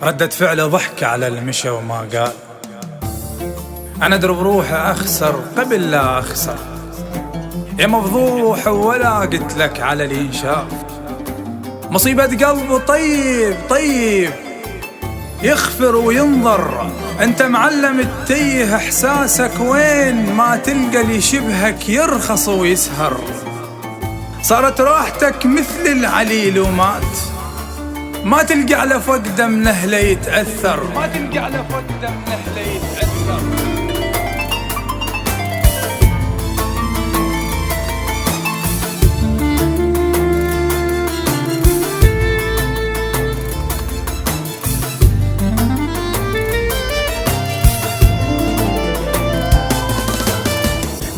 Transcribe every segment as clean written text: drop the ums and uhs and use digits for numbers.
ردة فعله ضحك على المشى وما قال. أنا أدري بروحي أخسر قبل لا أخسر، يا مفضوح ولا قلت لك على الإنشاف. مصيبة قلب طيب يخفر وينظر، أنت معلم التيه إحساسك وين ما تلقى اللي شبهك يرخص ويسهر. صارت راحتك مثل العليل ومات، ما تلقى على فقده من أهله يتأثر.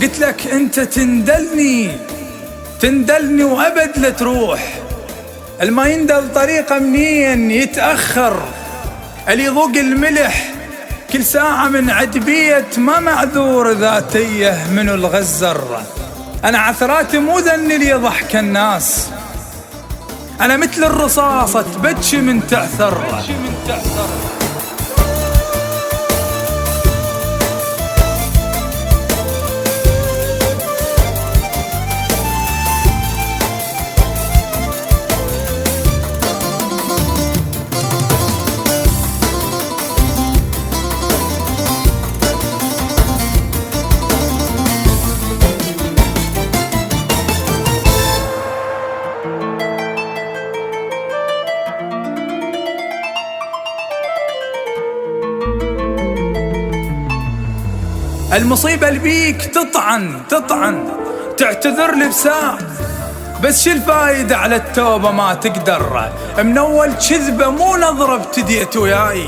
قلت لك أنت تندلني وأبد لا تروح. الما يندل طريقه منين يتأخر، اللي يذوق الملح كل ساعة من عدبية ما معذور ذاتيه من الغزر. أنا عثراتي مو ذن اللي يضحك الناس، أنا مثل الرصاصة تبتش من تعثر. المصيبة اللي بيك تطعن تعتذر لي بساعة، بس شو الفايدة على التوبة ما تقدر. من أول كذبة مو نظرة ابتديت وياي،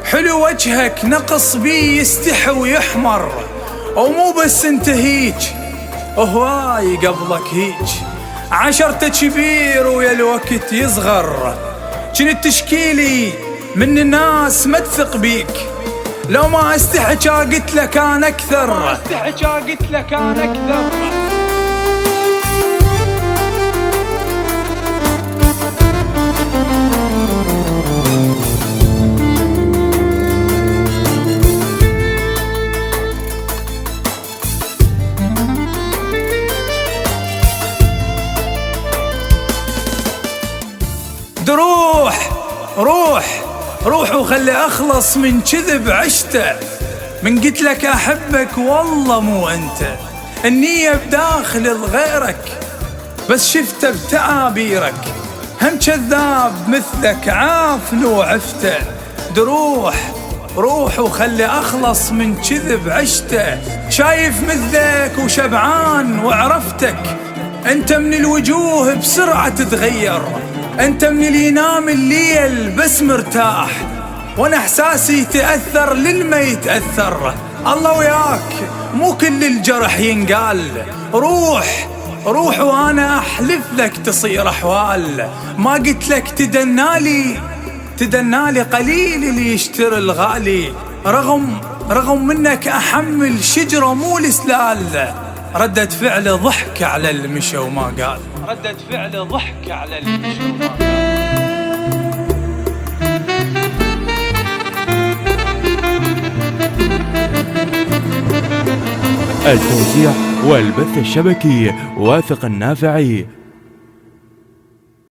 حلو وجهك نقص بي يستحي ويحمر. ومو بس انت هيج، هواي قبلك هيج، عشرته كبير ويا الوقت يصغر. كنت تشكيلي من الناس ما تثق بيك، لو ما استحكى قلت لك أنا أكثر. روح وخلي أخلص من كذب عشته. من قلت لك أحبك والله مو أنت، النية بداخل الغيرك بس شفته بتعابيرك. هم كذاب مثلك عاف لو عفته. روح وخلي أخلص من كذب عشته. شايف مثلك وشبعان وعرفتك، أنت من الوجوه بسرعة تتغير. أنت من اللي ينام الليل بس مرتاح، وأنا إحساسي يتأثر للما يتأثر. الله وياك مو كل الجرح ينقال. روح وأنا أحلف لك تصير أحوال. ما قلت لك تدنالي قليل اللي يشتري الغالي. رغم منك أحمل شجرة مو السلال. ردة فعل ضحك على المشى وما قال. التوزيع والبث الشبكي واثق النافعي.